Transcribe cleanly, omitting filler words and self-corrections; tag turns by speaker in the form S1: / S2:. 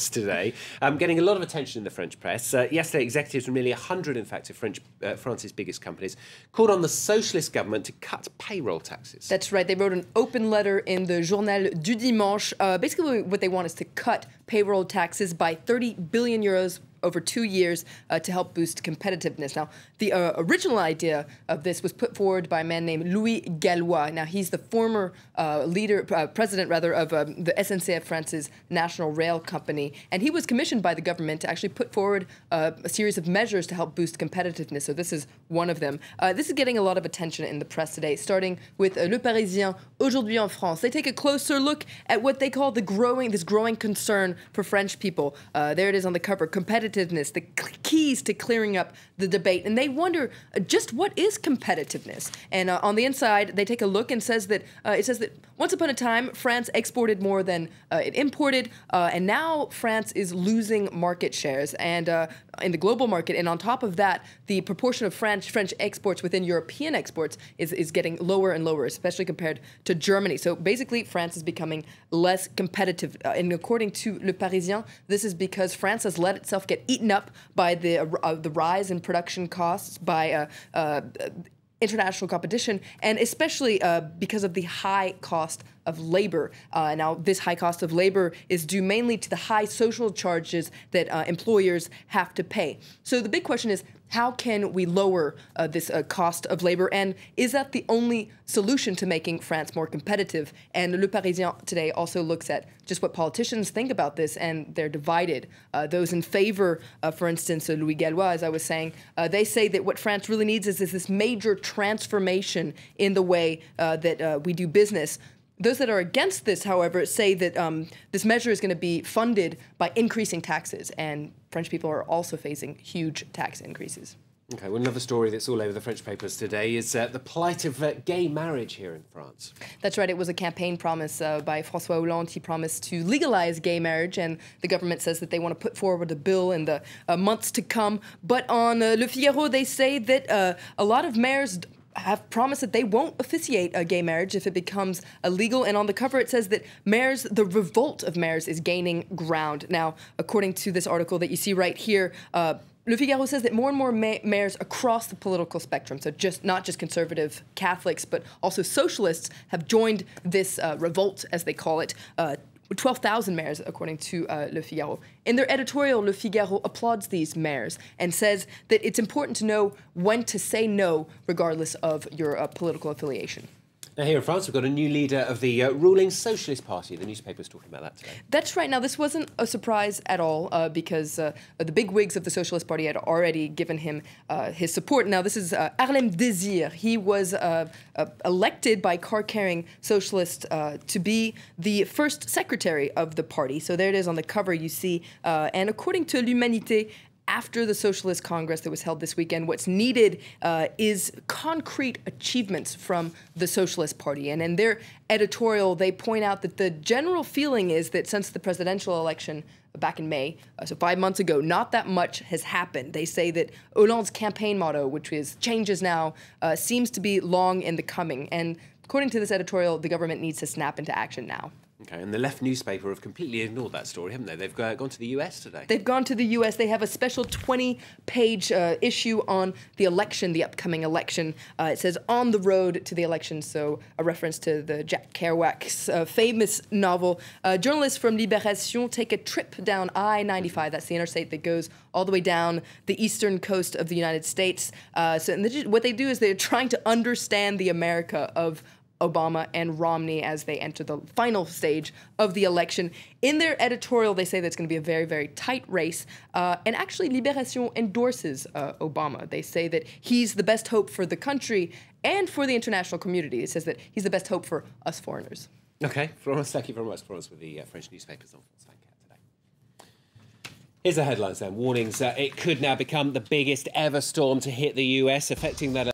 S1: today, getting a lot of attention in the French press. Yesterday, executives from nearly 100, in fact, of France's biggest companies called on the socialist government to cut payroll taxes.
S2: That's right. They wrote an open letter in the Journal du Dimanche. Basically, what they want is to cut payroll taxes by 30 billion euros over 2 years to help boost competitiveness. Now, the original idea of this was put forward by a man named Louis Gallois. Now, he's the former president of the SNCF, France's national rail company, and he was commissioned by the government to actually put forward a series of measures to help boost competitiveness. So this is one of them. This is getting a lot of attention in the press today, starting with Le Parisien, Aujourd'hui en France. They take a closer look at what they call this growing concern for French people. There it is on the cover, competitiveness, the keys to clearing up the debate. And they wonder just what is competitiveness. And on the inside, they take a look and it says that once upon a time, France exported more than it imported, and now France is losing market shares and in the global market. And on top of that, the proportion of French exports within European exports is getting lower and lower, especially compared to Germany. So basically, France is becoming less competitive. And according to Le Parisien, this is because France has let itself get eaten up by the rise in production costs, by international competition, and especially because of the high cost of labor. Now, this high cost of labor is due mainly to the high social charges that employers have to pay. So the big question is, how can we lower this cost of labor? And is that the only solution to making France more competitive? And Le Parisien today also looks at just what politicians think about this, and they're divided. Those in favor, for instance, Louis Gallois, as I was saying, they say that what France really needs is this major transformation in the way that we do business. Those that are against this, however, say that this measure is going to be funded by increasing taxes, and French people are also facing huge tax increases.
S1: Okay, well, another story that's all over the French papers today is the plight of gay marriage here in France.
S2: That's right. It was a campaign promise by François Hollande. He promised to legalize gay marriage, and the government says that they want to put forward a bill in the months to come. But on Le Figaro, they say that a lot of mayors have promised that they won't officiate a gay marriage if it becomes illegal. And on the cover, it says that the revolt of mayors is gaining ground. Now, according to this article that you see right here, Le Figaro says that more and more mayors across the political spectrum, so not just conservative Catholics, but also socialists, have joined this revolt, as they call it. 12,000 mayors, according to Le Figaro. In their editorial, Le Figaro applauds these mayors and says that it's important to know when to say no, regardless of your political affiliation.
S1: Now, here in France, we've got a new leader of the ruling Socialist Party. The newspaper's talking about that today.
S2: That's right. Now, this wasn't a surprise at all because the big wigs of the Socialist Party had already given him his support. Now, this is Harlem Désir. He was elected by card-carrying socialists to be the first secretary of the party. So there it is on the cover, you see. And according to L'Humanité, after the Socialist Congress that was held this weekend, what's needed is concrete achievements from the Socialist Party. And in their editorial, they point out that the general feeling is that since the presidential election back in May, so 5 months ago, not that much has happened. They say that Hollande's campaign motto, which is changes now, seems to be long in the coming. And according to this editorial, the government needs to snap into action now.
S1: Okay, and the left newspaper have completely ignored that story, haven't they? They've gone to the US today.
S2: They've gone to the US. They have a special 20-page issue on the election, the upcoming election. It says, on the road to the election, so a reference to the Jack Kerouac's famous novel. Journalists from Libération take a trip down I-95. That's the interstate that goes all the way down the eastern coast of the United States. What they do is they're trying to understand the America of Obama and Romney as they enter the final stage of the election. In their editorial, they say that it's going to be a very, very tight race. And actually, Libération endorses Obama. They say that he's the best hope for the country and for the international community. It says that he's the best hope for us foreigners.
S1: Okay, Florence, thank you very much. Florence with the French newspapers on France 24 today. Here's the headlines then. Warnings it could now become the biggest ever storm to hit the US, affecting that